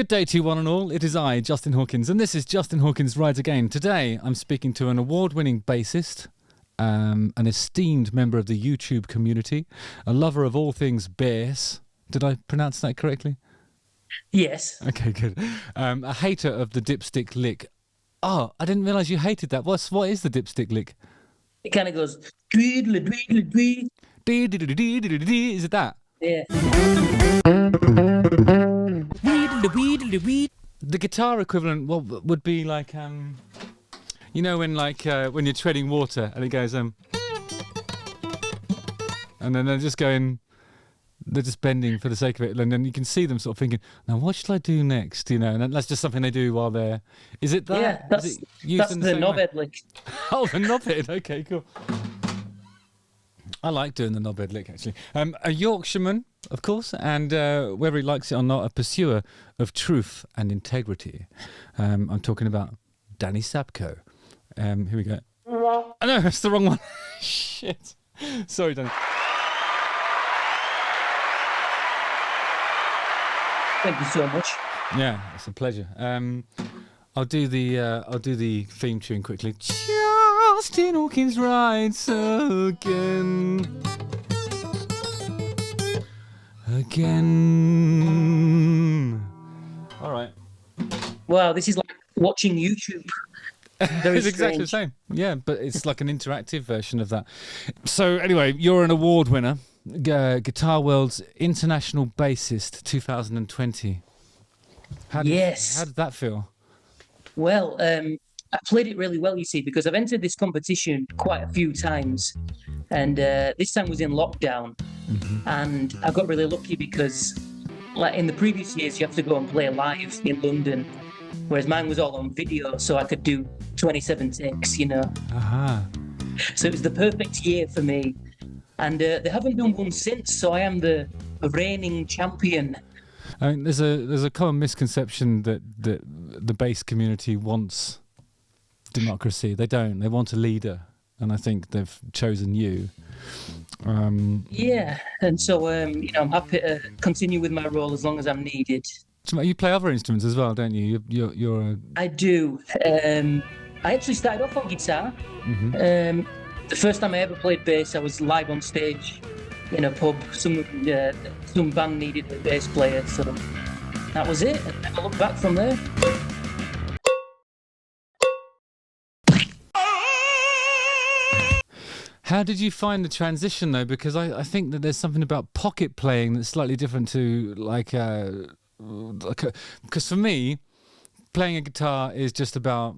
Good day to you one and all. It is I, Justin Hawkins, and this is Justin Hawkins Rides Again. Today I'm speaking to an award-winning bassist, an esteemed member of the YouTube community, a lover of all things BEHS. Did I pronounce that correctly? Yes. Okay, good. A hater of the dipstick lick. Oh, I didn't realise you hated that. What is the dipstick lick? It kind of goes dweedle dweedle dwee. Is it that? Yeah. The guitar equivalent would be like you know when you're treading water and it goes and then they're just bending for the sake of it, and then you can see them sort of thinking, now what should I do next, and that's just something they do while they're... Is it that? Yeah, that's the knobhead lick. Oh, the knobhead. Okay, cool. I like doing the knobhead lick, actually. A Yorkshireman, of course, and whether he likes it or not, a pursuer of truth and integrity. I'm talking about Danny Sapko. Here we go. Oh, no, that's the wrong one. Shit. Sorry, Danny. Thank you so much. Yeah, it's a pleasure. I'll do the theme tune quickly. Justin Hawkins Rides Again. All right. Wow, this is like watching YouTube. It's exactly the same. Yeah, but it's like an interactive version of that. So anyway, you're an award winner. Guitar World's International Bassist 2020. Yes. How did that feel? Well, I played it really well, you see, because I've entered this competition quite a few times, and this time was in lockdown, and I got really lucky because, like in the previous years, you have to go and play live in London, whereas mine was all on video, so I could do 27 takes, Aha. So it was the perfect year for me. And they haven't done one since, so I am the reigning champion. I mean, there's a common misconception that the bass community wants democracy. They don't. They want a leader, and I think they've chosen you. Yeah, and so I'm happy to continue with my role as long as I'm needed. You play other instruments as well, don't you? I do. I actually started off on guitar. The first time I ever played bass, I was live on stage in a pub. Some band needed a bass player, so that was it. I never looked back from there. How did you find the transition, though? Because I think that there's something about pocket playing that's slightly different to because for me, playing a guitar is just about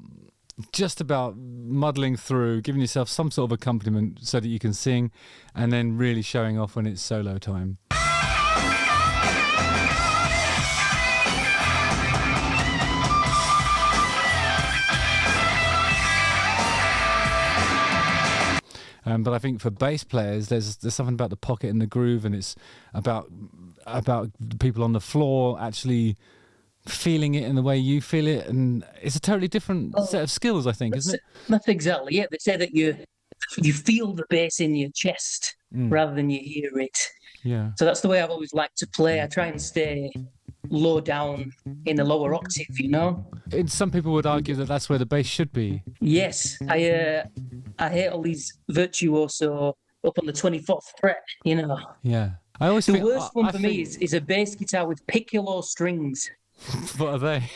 muddling through, giving yourself some sort of accompaniment so that you can sing, and then really showing off when it's solo time. But I think for bass players, there's something about the pocket and the groove, and it's about the people on the floor actually feeling it in the way you feel it, and it's a totally different set of skills, I think, isn't it? That's exactly it. They say that you feel the bass in your chest rather than you hear it. Yeah. So that's the way I've always liked to play. I try and stay low down in the lower octave, And some people would argue that that's where the bass should be. Yes, I hate all these virtuoso up on the 24th fret, Yeah. I always the think worst one for me is a bass guitar with piccolo strings. What are they?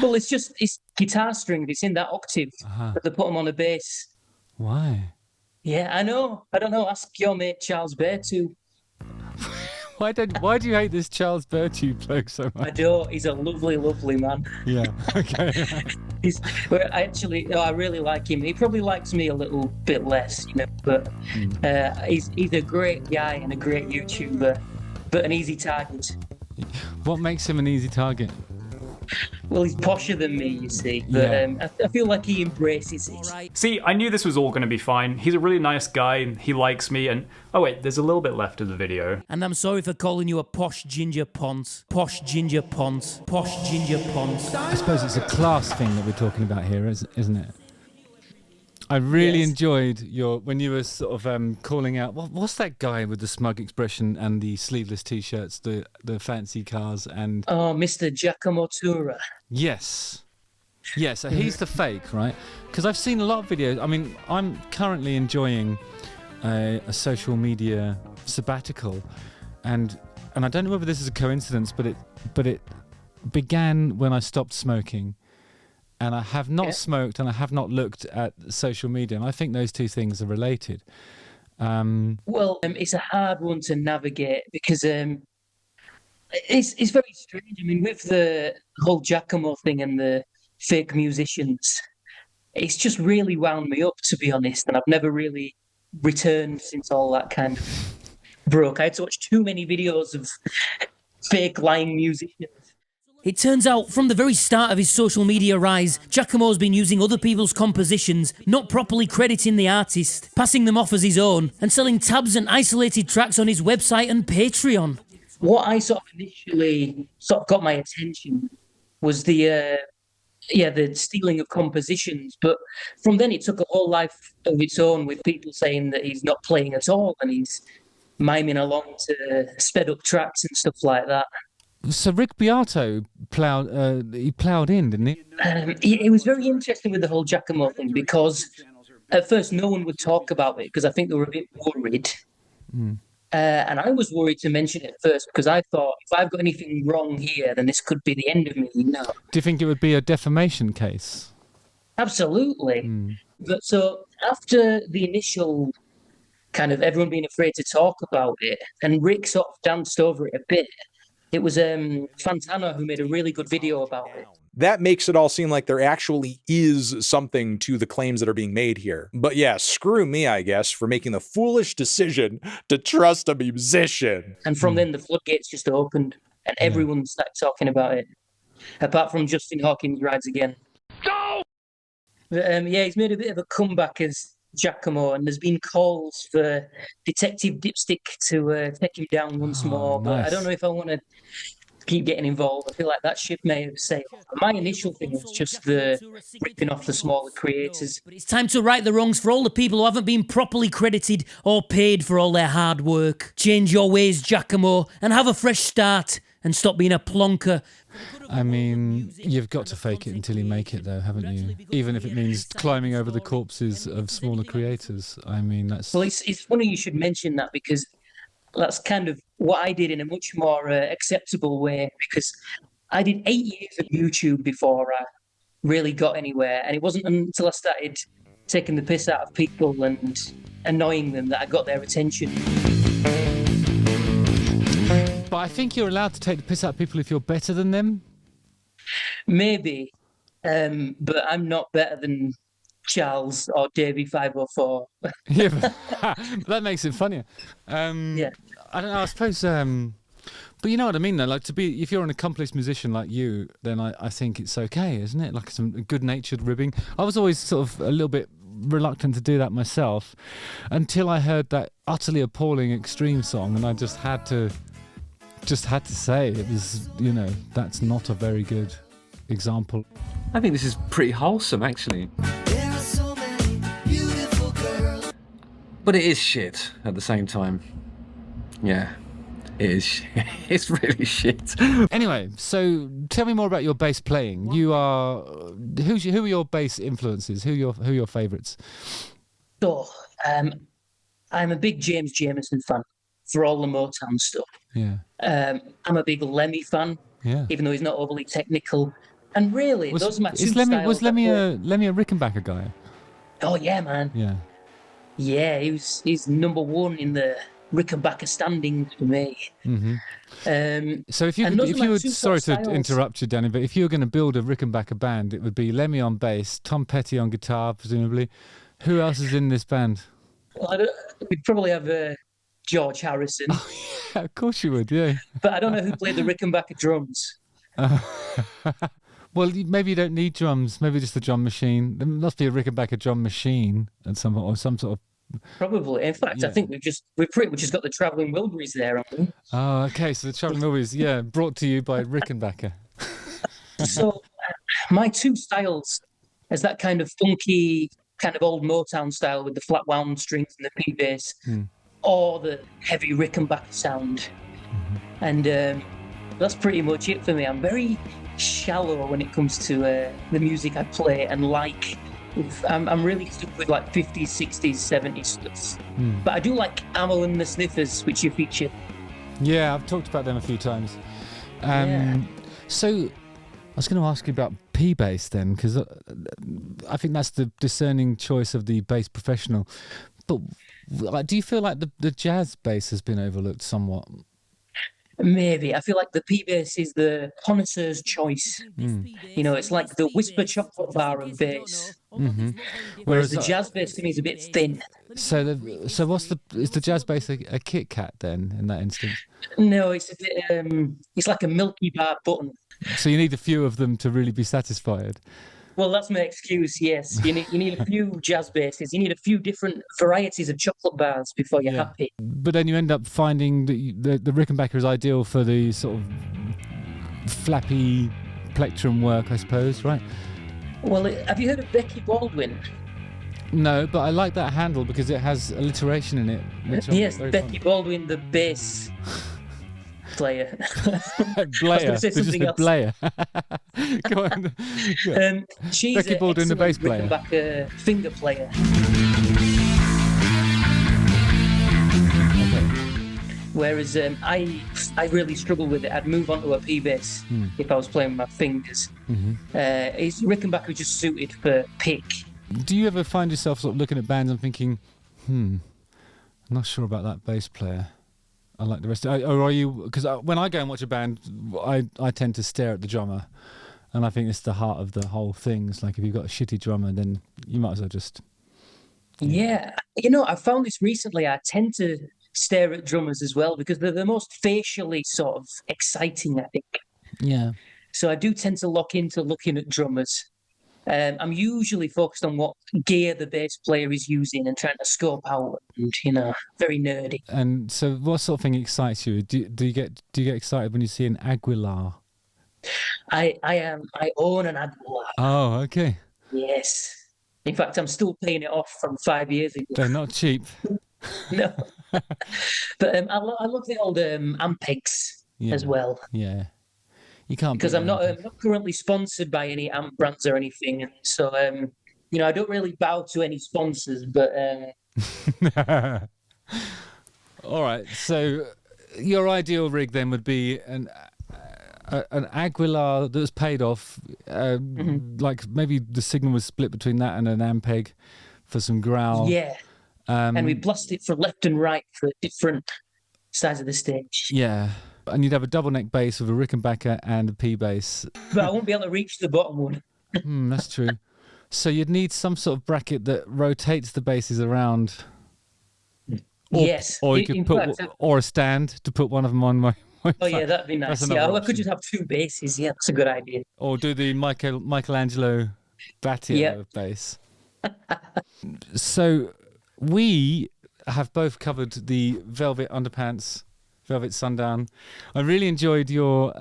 Well, it's guitar strings. It's in that octave, but they put them on a bass. Why? Yeah, I know. I don't know. Ask your mate Charles Bertu. Why do you hate this Charles Bertu bloke so much? I don't. He's a lovely, lovely man. Yeah. Okay. I really like him. He probably likes me a little bit less, But he's a great guy and a great YouTuber, but an easy target. What makes him an easy target? Well, he's posher than me, you see, but I feel like he embraces it. Right. See, I knew this was all going to be fine. He's a really nice guy, and he likes me, and... Oh wait, there's a little bit left of the video. And I'm sorry for calling you a posh ginger pont. Posh ginger pont. Posh ginger pont. I suppose it's a class thing that we're talking about here, isn't it? I really Yes. enjoyed when you were sort of calling out. What's that guy with the smug expression and the sleeveless t-shirts, the fancy cars, and Oh, Mr. Giacomo Turra. yes, so he's the fake, right? Because I've seen a lot of videos. I mean, I'm currently enjoying a social media sabbatical, and I don't know whether this is a coincidence, but it began when I stopped smoking. And I have not smoked, and I have not looked at social media, and I think those two things are related. Well, it's a hard one to navigate because it's very strange. I mean, with the whole Giacomo thing and the fake musicians, it's just really wound me up, to be honest. And I've never really returned since all that kind of broke. I had to watch too many videos of fake lying musicians. It turns out, from the very start of his social media rise, Giacomo's been using other people's compositions, not properly crediting the artist, passing them off as his own, and selling tabs and isolated tracks on his website and Patreon. What I sort of initially sort of got my attention was the stealing of compositions. But from then it took a whole life of its own, with people saying that he's not playing at all and he's miming along to sped up tracks and stuff like that. So Rick Beato ploughed in, didn't he? It was very interesting with the whole Giacomo thing because at first no one would talk about it because I think they were a bit worried. And I was worried to mention it first because I thought if I've got anything wrong here, then this could be the end of me. No. Do you think it would be a defamation case? Absolutely. But so after the initial kind of everyone being afraid to talk about it, and Rick sort of danced over it a bit, it was Fantana who made a really good video about it. That makes it all seem like there actually is something to the claims that are being made here. But yeah, screw me, I guess, for making the foolish decision to trust a musician. And from then the floodgates just opened and everyone started talking about it. Apart from Justin Hawkins Rides Again. No! But, he's made a bit of a comeback as Giacomo, and there's been calls for Detective Dipstick to take him down once more. But nice. I don't know if I want to keep getting involved. I feel like that ship may have sailed. My initial thing was just the ripping off the smaller creators. But it's time to right the wrongs for all the people who haven't been properly credited or paid for all their hard work. Change your ways, Giacomo, and have a fresh start, and stop being a plonker. I mean, you've got to fake it until you make it, though, haven't you? Even if it means climbing over the corpses of smaller creators. I mean, that's... Well, it's funny you should mention that because that's kind of what I did in a much more acceptable way, because I did 8 years of YouTube before I really got anywhere. And it wasn't until I started taking the piss out of people and annoying them that I got their attention. But I think you're allowed to take the piss out of people if you're better than them. Maybe, but I'm not better than Charles or Davey 504. Yeah, but that makes it funnier. Yeah. I don't know, I suppose... but you know what I mean, though? Like, if you're an accomplished musician like you, then I think it's okay, isn't it? Like some good-natured ribbing. I was always sort of a little bit reluctant to do that myself until I heard that utterly appalling Extreme song, and I just had to say it was, that's not a very good example. I think this is pretty wholesome, actually. There are so many beautiful girls. But it is shit at the same time. Yeah, it is shit. It's really shit. Anyway, so tell me more about your bass playing. Who are your bass influences? Who are your favourites? So, I'm a big James Jamerson fan for all the Motown stuff. Yeah. I'm a big Lemmy fan, even though he's not overly technical. And really, those are my two styles. Was Lemmy a Rickenbacker guy? Oh, yeah, man. Yeah. Yeah, he's number one in the Rickenbacker standings for me. Mm-hmm. So if you would, sorry to interrupt you, Danny, but if you were going to build a Rickenbacker band, it would be Lemmy on bass, Tom Petty on guitar, presumably. Who else is in this band? Well, we'd probably have George Harrison. Oh, yeah, of course you would, yeah. But I don't know who played the Rickenbacker drums. Well, maybe you don't need drums. Maybe just a drum machine. There must be a Rickenbacker drum machine at some sort of. Probably. In fact, I think we've pretty much just got the Travelling Wilburys there, haven't we? Oh, okay. So the Travelling Wilburys, brought to you by Rickenbacker. So my two styles is that kind of funky kind of old Motown style with the flat wound strings and the P bass, or the heavy Rickenbacker sound. And that's pretty much it for me. I'm very shallow when it comes to the music I play, and I'm really stuck with like 50s, 60s, 70s stuff. But I do like Amel and the Sniffers, which you featured. Yeah, I've talked about them a few times. So I was going to ask you about P-bass then, because I think that's the discerning choice of the bass professional. But do you feel like the jazz bass has been overlooked somewhat? Maybe. I feel like the P-bass is the connoisseur's choice. You know, it's like the Whisper chocolate bar of bass. Whereas the jazz bass to me is a bit thin. So is the jazz bass a Kit Kat then in that instance? No, it's a bit. It's like a Milky Bar button. So you need a few of them to really be satisfied. Well, that's my excuse. Yes, you need a few jazz basses. You need a few different varieties of chocolate bars before you're happy. But then you end up finding that the Rickenbacker is ideal for the sort of flappy plectrum work, I suppose, right? Well, have you heard of Becky Baldwin? No, but I like that handle because it has alliteration in it. Yes, Becky Baldwin, the bass player. Blair. I was going to say something else. Blair. Go on. She's Becky Baldwin, the bass player. Rickenbacker finger player. Whereas I really struggle with it. I'd move on to a P-bass if I was playing with my fingers. Rickenbacker just suited for pick. Do you ever find yourself sort of looking at bands and thinking, I'm not sure about that bass player. I like the rest. Or are you? Because when I go and watch a band, I tend to stare at the drummer, and I think it's the heart of the whole thing. It's like if you've got a shitty drummer, then you might as well just. Yeah, you know, I found this recently. I tend to stare at drummers as well because they're the most facially sort of exciting, I think. Yeah. So I do tend to lock into looking at drummers. I'm usually focused on what gear the bass player is using and trying to scope out, and, you know, very nerdy. And so, what sort of thing excites you? Do you get excited when you see an Aguilar? I own an Aguilar. Oh, okay. Yes. In fact, I'm still paying it off from 5 years ago. They're not cheap. No. But I love the old Ampex as well. Yeah. You can't, because I'm not currently sponsored by any amp brands or anything, and so you know, I don't really bow to any sponsors. But all right, so your ideal rig then would be an Aguilar that was paid off, like maybe the signal was split between that and an Ampeg for some growl. Yeah, and we blast it for left and right for different sides of the stage. Yeah. And you'd have a double neck bass with a Rickenbacker and a P bass. But I won't be able to reach the bottom one. That's true. So you'd need some sort of bracket that rotates the basses around. Yes. Or you could put or a stand to put one of them on. Oh yeah, that'd be nice. Yeah, I could just have two basses. Yeah, that's a good idea. Or do the Michelangelo Battier bass. So we have both covered the Velvet Underpants, Velvet Sundown. I really enjoyed your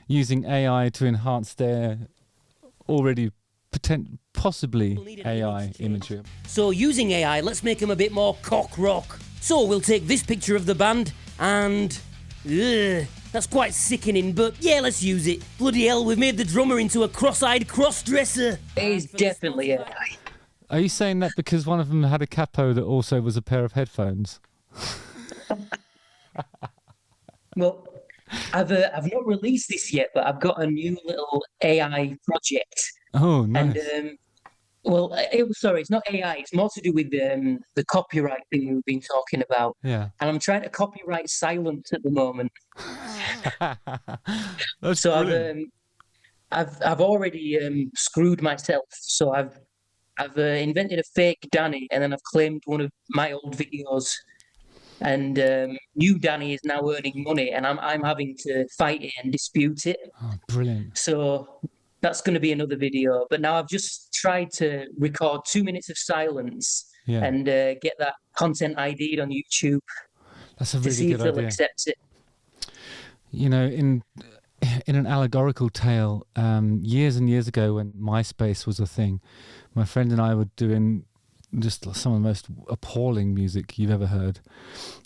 using AI to enhance their already possibly AI imagery. So using AI, let's make them a bit more cock rock. So we'll take this picture of the band and... that's quite sickening, but yeah, let's use it. Bloody hell, we've made the drummer into a cross-eyed cross-dresser. It is definitely AI. Are you saying that because one of them had a capo that also was a pair of headphones? Well, I've not released this yet, but I've got a new little AI project. Oh, nice. And it's not AI. It's more to do with the copyright thing we've been talking about. Yeah. And I'm trying to copyright silence at the moment. That's so brilliant. I've already screwed myself. So I've invented a fake Danny, and then I've claimed one of my old videos. And new Danny is now earning money, and I'm having to fight it and dispute it. Oh, brilliant. So that's going to be another video. But now I've just tried to record 2 minutes of silence and get that content ID'd on YouTube. That's a to really see good if they'll idea. accept it. You know, in an allegorical tale, years and years ago when MySpace was a thing, my friend and I were doing just some of the most appalling music you've ever heard.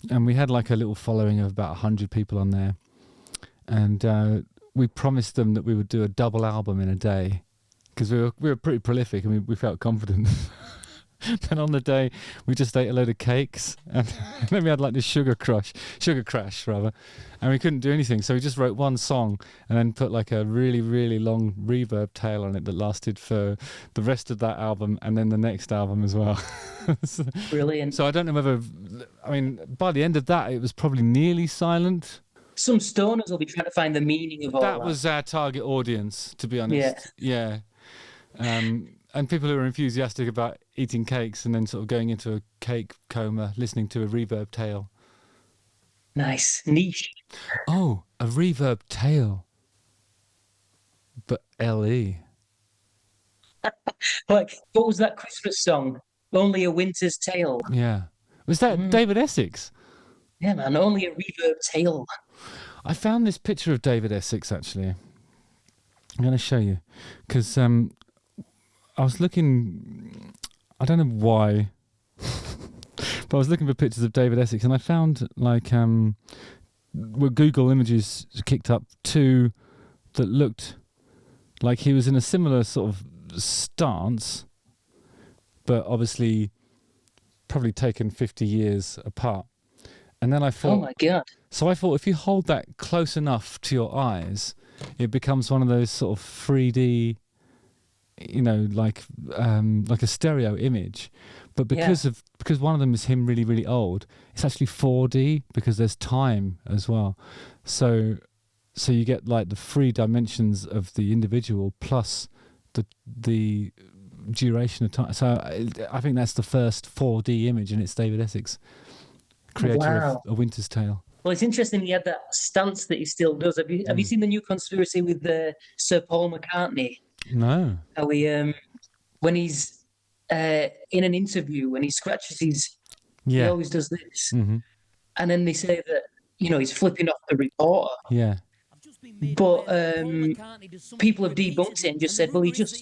And we had like a little following of about 100 people on there. And we promised them that we would do a double album in a day because we were pretty prolific and we felt confident. Then on the day, we just ate a load of cakes, and then we had like this sugar crash, and we couldn't do anything. So we just wrote one song and then put like a really, really long reverb tail on it that lasted for the rest of that album and then the next album as well. Brilliant. So I don't know whether, I mean, by the end of that, it was probably nearly silent. Some stoners will be trying to find the meaning of all that. That was our target audience, to be honest. Yeah. And people who are enthusiastic about eating cakes and then sort of going into a cake coma, listening to a reverb tail. Nice. Niche. Oh, a reverb tail. But LE. Like, what was that Christmas song? Only a Winter's Tale. Yeah. Was that David Essex? Yeah, man. Only a reverb tale. I found this picture of David Essex, actually. I'm going to show you. Because I was looking, I don't know why, but I was looking for pictures of David Essex and I found like, Google Images kicked up two that looked like he was in a similar sort of stance, but obviously probably taken 50 years apart. And then I thought, oh my God. So I thought if you hold that close enough to your eyes, it becomes one of those sort of 3D, you know, like a stereo image, but because one of them is him really, really old, it's actually 4D because there's time as well. So you get like the 3 dimensions of the individual plus the duration of time. So I think that's the first 4D image, and it's David Essex, creator of A Winter's Tale. Well, it's interesting he had that stance that he still does. Have you seen the new conspiracy with Sir Paul McCartney? No. How he, when he's in an interview, when he scratches he always does this. Mm-hmm. And then they say that, you know, he's flipping off the reporter. Yeah. But people have debunked it and just said, well, he just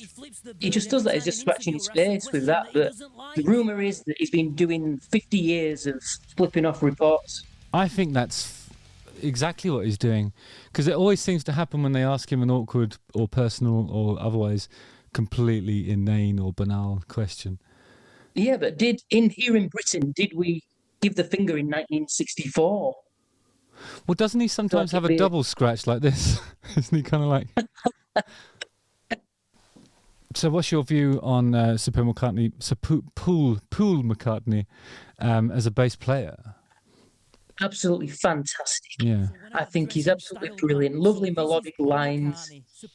does that. He's just scratching his face with that. But the rumour is that he's been doing 50 years of flipping off reports. I think that's exactly what he's doing, because it always seems to happen when they ask him an awkward or personal or otherwise completely inane or banal question. Yeah, but here in Britain, did we give the finger in 1964? Well, doesn't he sometimes have a double scratch like this? Isn't he kind of like... So what's your view on Sir Paul McCartney as a bass player? Absolutely fantastic. Yeah. I think he's absolutely brilliant. Lovely melodic lines.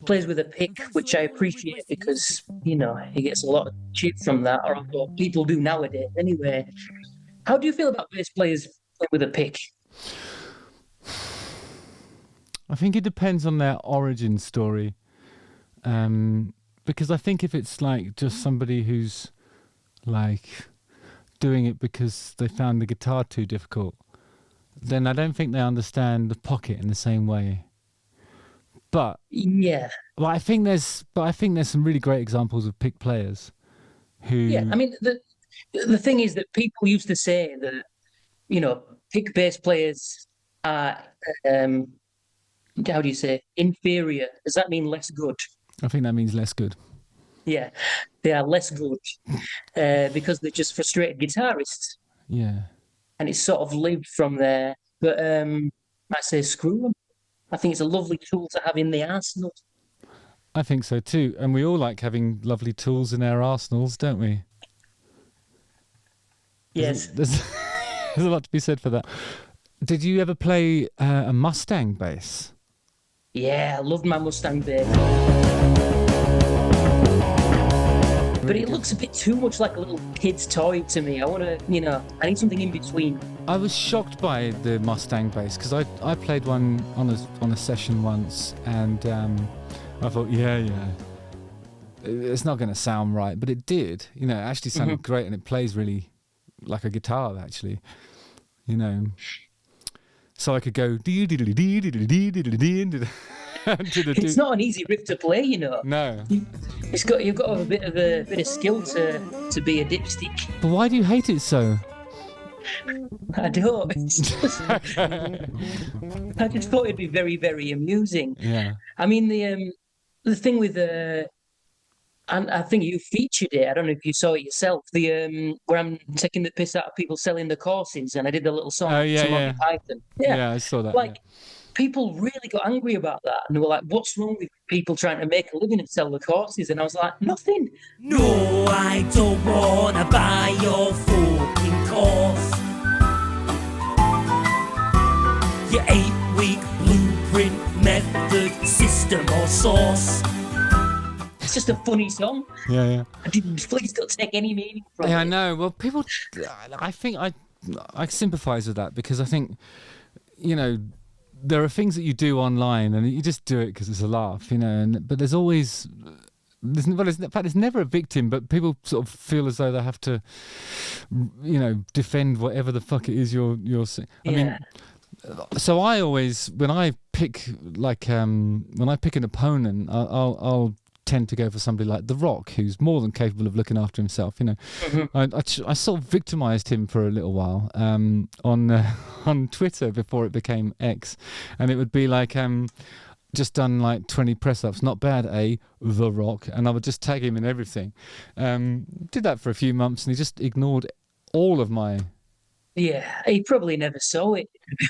Plays with a pick, which I appreciate because, you know, he gets a lot of shit from that, or people do nowadays. Anyway, how do you feel about bass players playing with a pick? I think it depends on their origin story. Because I think if it's like just somebody who's like doing it because they found the guitar too difficult, then I don't think they understand the pocket in the same way. But yeah, well, I think there's some really great examples of pick players who. Yeah, I mean the thing is that people used to say that, you know, pick bass players are how do you say, inferior? Does that mean less good? I think that means less good. Yeah, they are less good because they're just frustrated guitarists. Yeah. And it's sort of lived from there. But I say screw them. I think it's a lovely tool to have in the arsenal. I think so too. And we all like having lovely tools in our arsenals, don't we? Yes. There's a lot to be said for that. Did you ever play a Mustang bass? Yeah, I loved my Mustang bass. But it looks a bit too much like a little kid's toy to me. I want to, you know, I need something in between. I was shocked by the Mustang bass because I played one on a session once, and I thought, yeah, it's not going to sound right, but it did. You know, it actually sounded great, and it plays really like a guitar, actually. You know, so I could go It's not an easy riff to play, you know. No. You've got to have a bit of skill to be a dipstick. But why do you hate it so? I don't. It's just, I just thought it'd be very, very amusing. Yeah. I mean, the thing with and I think you featured it. I don't know if you saw it yourself. The where I'm taking the piss out of people selling the courses, and I did the little song. Oh, yeah, to Monty yeah. Python. Yeah, I saw that. Like, people really got angry about that, and they were like, "What's wrong with people trying to make a living and sell the courses?" And I was like, "Nothing." No, I don't wanna buy your fucking course. Your 8-week blueprint, method, system or source. It's just a funny song. Yeah. Please don't take any meaning from Yeah, I it. know. Well, people, I think I sympathise with that, because I think, you know, there are things that you do online and you just do it because it's a laugh, you know. But there's always, in fact, it's never a victim, but people sort of feel as though they have to, you know, defend whatever the fuck it is you're saying. I mean, so I always, when I pick an opponent, I'll tend to go for somebody like The Rock, who's more than capable of looking after himself. You know, I sort of victimized him for a little while on Twitter before it became X, and it would be like just done like 20 press-ups, not bad, The Rock, and I would just tag him in everything. Did that for a few months, and he just ignored all of my. Yeah, he probably never saw it, to be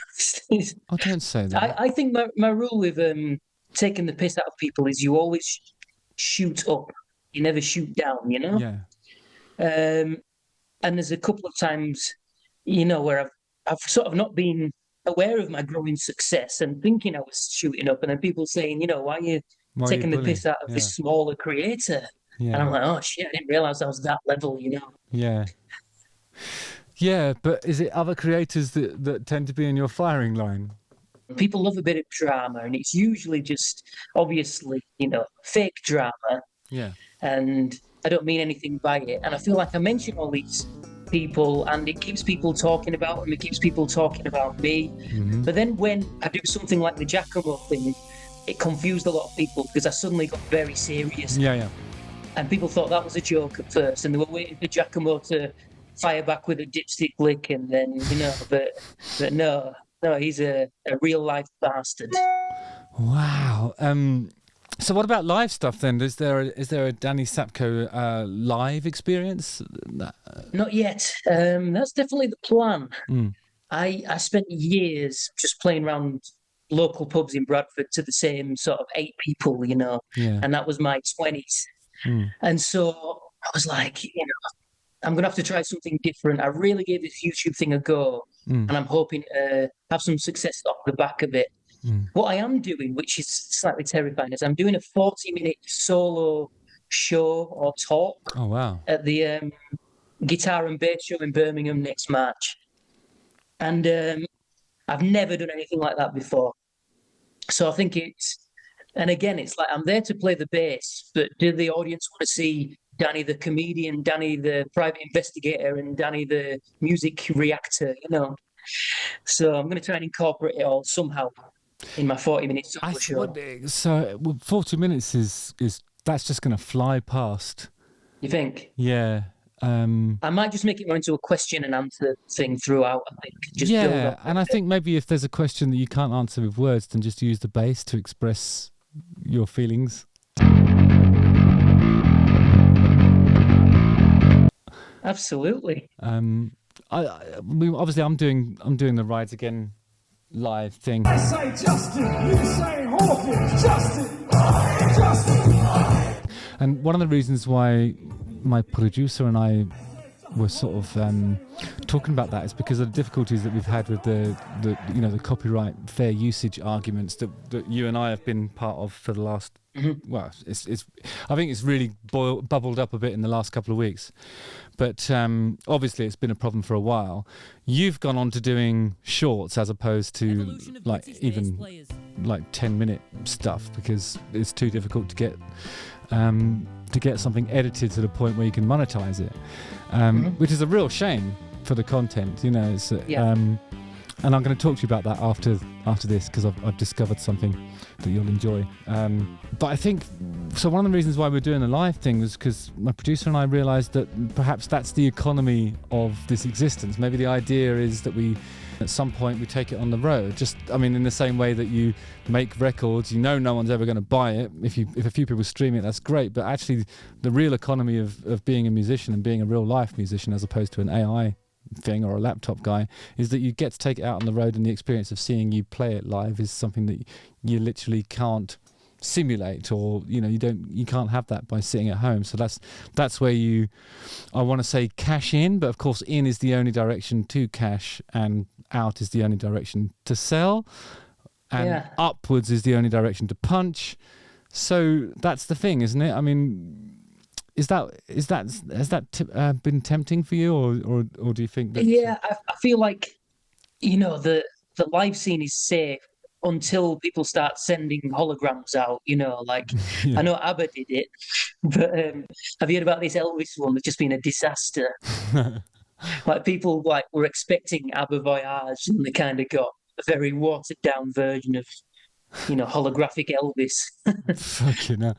honest. I don't say that. I think my rule with taking the piss out of people is you always shoot up. You never shoot down, you know? Yeah. And there's a couple of times, you know, where I've sort of not been aware of my growing success and thinking I was shooting up, and then people saying, you know, why are you taking the piss out of this smaller creator? Yeah. And I'm like, oh shit, I didn't realise I was that level, you know? Yeah. Yeah, but is it other creators that tend to be in your firing line? People love a bit of drama, and it's usually just, obviously, you know, fake drama. Yeah. And I don't mean anything by it. And I feel like I mention all these people, and it keeps people talking about them, it keeps people talking about me. Mm-hmm. But then when I do something like the Giacomo thing, it confused a lot of people because I suddenly got very serious. Yeah. And people thought that was a joke at first, and they were waiting for Giacomo to fire back with a dipstick lick, and then, you know, but no, he's a real life bastard. Wow. So what about live stuff then? Is there a Danny Sapko live experience? Not yet. That's definitely the plan. I spent years just playing around local pubs in Bradford to the same sort of 8 people, you know, and that was my 20s. And so I was like, you know, I'm going to have to try something different. I really gave this YouTube thing a go, and I'm hoping to have some success off the back of it. What I am doing, which is slightly terrifying, is I'm doing a 40-minute solo show or talk. Oh, wow. At the Guitar and Bass show in Birmingham next March. And I've never done anything like that before. So I think and again, it's like I'm there to play the bass, but do the audience want to see Danny the comedian, Danny the private investigator, and Danny the music reactor, you know? So I'm going to try and incorporate it all somehow in my 40-minute solo show. So 40 minutes is that's just going to fly past. You think? Yeah. I might just make it more into a question and answer thing throughout, I think. Just build up. And I think maybe if there's a question that you can't answer with words, then just use the bass to express your feelings. Absolutely. Obviously I'm doing the Rides Again live thing. I say Justin, you say Hawkins, Justin. And one of the reasons why my producer and I were sort of talking about that is because of the difficulties that we've had with the copyright fair usage arguments that you and I have been part of for the last. Well, it's I think it's really bubbled up a bit in the last couple of weeks, but obviously it's been a problem for a while. You've gone on to doing shorts as opposed to like even like 10-minute stuff because it's too difficult to get something edited to the point where you can monetize it, which is a real shame for the content. You know, it's And I'm going to talk to you about that after this, because I've discovered something that you'll enjoy. But I think, so one of the reasons why we're doing the live thing was because my producer and I realised that perhaps that's the economy of this existence. Maybe the idea is that at some point we take it on the road. Just, I mean, in the same way that you make records, no one's ever going to buy it. If a few people stream it, that's great. But actually, the real economy of being a musician and being a real life musician, as opposed to an AI thing or a laptop guy, is that you get to take it out on the road, and the experience of seeing you play it live is something that you literally can't simulate, or you can't have that by sitting at home. So that's where I want to say cash in, but of course in is the only direction to cash, and out is the only direction to sell, and upwards is the only direction to punch. So that's the thing, isn't it? I mean, has that been tempting for you, or do you think that? Yeah, I feel like the live scene is safe until people start sending holograms out. Like Yeah. I know ABBA did it, but have you heard about this Elvis one? It's just been a disaster. Like people were expecting ABBA Voyage, and they kind of got a very watered down version of holographic Elvis. Fucking hell.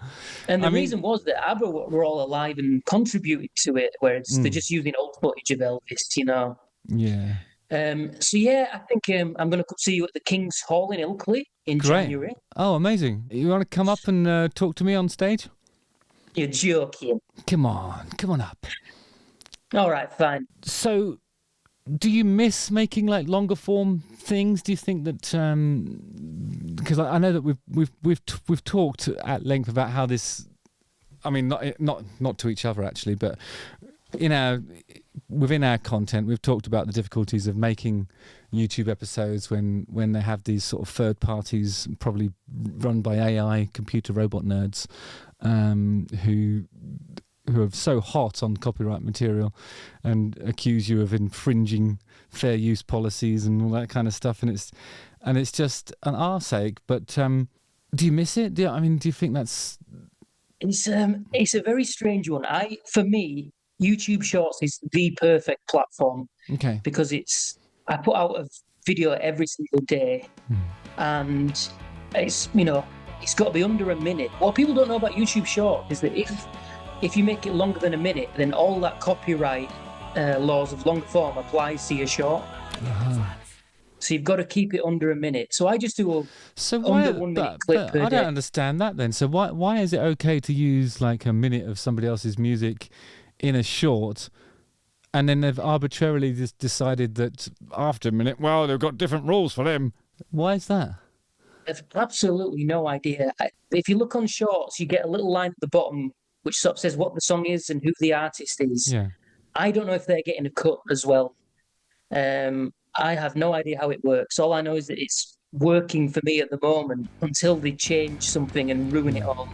And the reason was that ABBA were all alive and contributed to it, whereas they're just using old footage of Elvis, Yeah. So yeah, I think I'm going to come see you at the King's Hall in Ilkley in January. Oh, amazing. You want to come up and talk to me on stage? You're joking. Come on up. All right, fine. So, do you miss making like longer form things? Do you think that because I know that we've talked at length about how this, I mean, not to each other actually, but within our content, we've talked about the difficulties of making YouTube episodes when they have these sort of third parties, probably run by AI, computer robot nerds, who are so hot on copyright material and accuse you of infringing fair use policies and all that kind of stuff, and it's just an arseache. But do you miss it? Do you think that's? It's a very strange one. For me, YouTube Shorts is the perfect platform. Okay. Because I put out a video every single day, and it's got to be under a minute. What people don't know about YouTube Short is that if you make it longer than a minute, then all that copyright laws of long form applies to your short. Uh-huh. So you've got to keep it under a minute. So I just do under 1 minute clip per I day. don't understand that then. So why is it okay to use like a minute of somebody else's music in a short, and then they've arbitrarily just decided that after a minute, well, they've got different rules for them? Why is that? I've absolutely no idea. If you look on Shorts, you get a little line at the bottom which sort of says what the song is and who the artist is. Yeah. I don't know if they're getting a cut as well. I have no idea how it works. All I know is that it's working for me at the moment until they change something and ruin it all.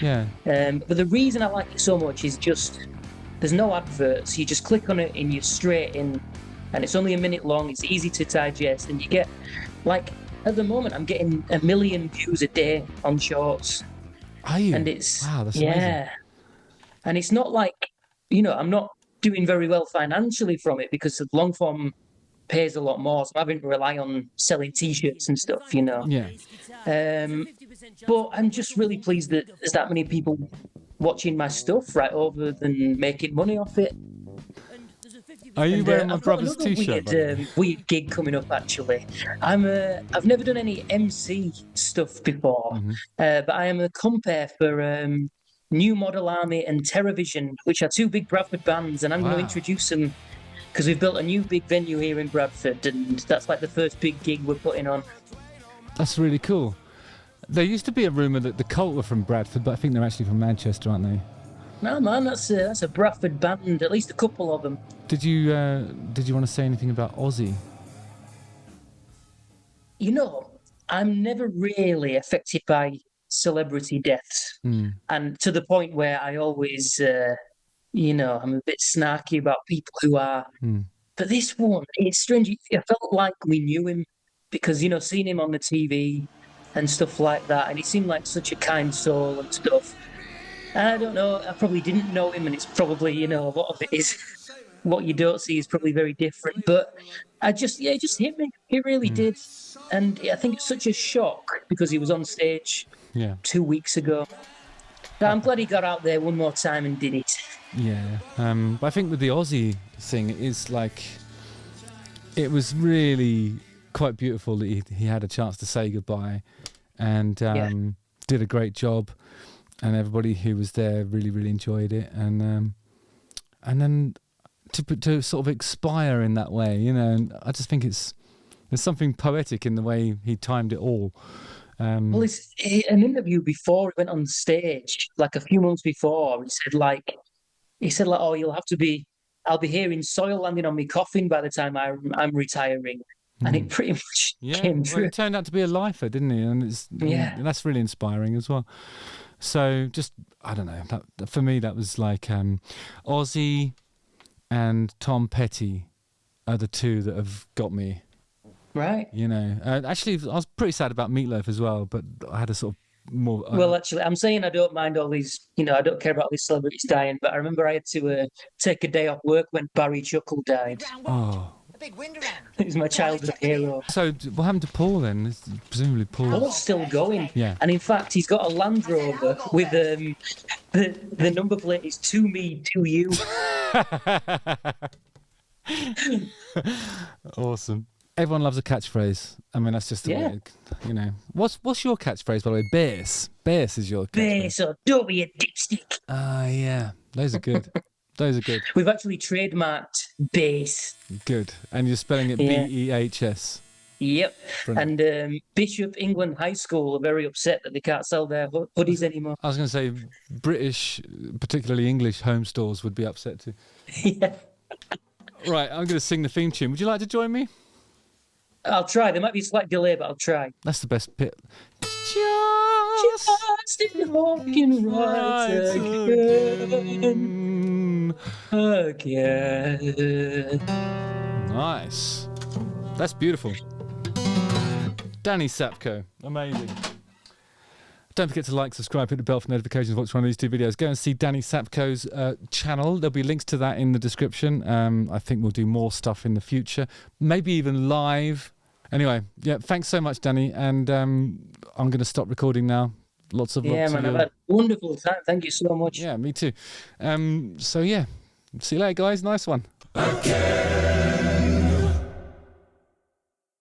Yeah. But the reason I like it so much is just there's no adverts. You just click on it and you're straight in, and it's only a minute long. It's easy to digest, and you get at the moment I'm getting 1 million views a day on Shorts. Are you? And it's wow, that's amazing. And it's not like I'm not doing very well financially from it because the long form pays a lot more, so I'm having to rely on selling T-shirts and stuff, Yeah. But I'm just really pleased that there's that many people watching my stuff, right, over than making money off it. Are you wearing my I've got brother's another T-shirt? weird gig coming up actually. I've never done any MC stuff before, but I am a compere for New Model Army and Terrorvision, which are two big Bradford bands, and I'm going to introduce them because we've built a new big venue here in Bradford, and that's like the first big gig we're putting on. That's really cool. There used to be a rumour that the Cult were from Bradford, but I think they're actually from Manchester, aren't they? No, man, that's a Bradford band, at least a couple of them. Did you want to say anything about Ozzy? I'm never really affected by celebrity deaths, and to the point where I always, I'm a bit snarky about people who are. But this one, it's strange. I felt like we knew him because seeing him on the TV and stuff like that, and he seemed like such a kind soul and stuff. I don't know. I probably didn't know him, and it's probably, you know, a lot of it is what you don't see is probably very different. But it just hit me. It really did. And I think it's such a shock because he was on stage Yeah. 2 weeks ago. But I'm glad he got out there one more time and did it. Yeah. But I think with the Aussie thing, it is like, it was really quite beautiful that he had a chance to say goodbye, and did a great job, and everybody who was there really, really enjoyed it, and then to sort of expire in that way, you know, and I just think there's something poetic in the way he timed it all. Well, it's an interview before he went on stage, like a few months before. He said, oh, I'll be hearing soil landing on my coffin by the time I'm retiring, and it pretty much came Well, true. it turned out to be a lifer, didn't he? And and that's really inspiring as well. So just, I don't know, for me that was like Ozzy and Tom Petty are the two that have got me. Right. You know, actually, I was pretty sad about Meatloaf as well, but I had a sort of more. Well, actually, I'm saying I don't mind all these, you know, I don't care about these celebrities dying, but I remember I had to take a day off work when Barry Chuckle died. Oh. He was my childhood hero. So what happened to Paul then? Presumably Paul. Paul's still going. Yeah. And in fact, he's got a Land Rover with the number plate is to me, to you. Awesome. Everyone loves a catchphrase. I mean, that's just the way, you know. What's your catchphrase, by the way? BEHS. BEHS is your catchphrase. BEHS, or don't be a dipstick. Yeah. Those are good. Those are good. We've actually trademarked BEHS. Good. And you're spelling it BEHS. Yep. Brilliant. And Bishop England High School are very upset that they can't sell their hoodies anymore. I was going to say British, particularly English home stores would be upset too. Yeah. Right, I'm going to sing the theme tune. Would you like to join me? I'll try. There might be a slight delay, but I'll try. That's the best bit. Justin Hawkins Rides Again. Nice. That's beautiful. Danny Sapko. Amazing. Don't forget to like, subscribe, hit the bell for notifications, watch one of these two videos. Go and see Danny Sapko's channel. There'll be links to that in the description. I think we'll do more stuff in the future. Maybe even live. Anyway, yeah, thanks so much, Danny. And I'm going to stop recording now. Lots of love to man, you. I've had a wonderful time. Thank you so much. Yeah, me too. So, yeah. See you later, guys. Nice one. Again.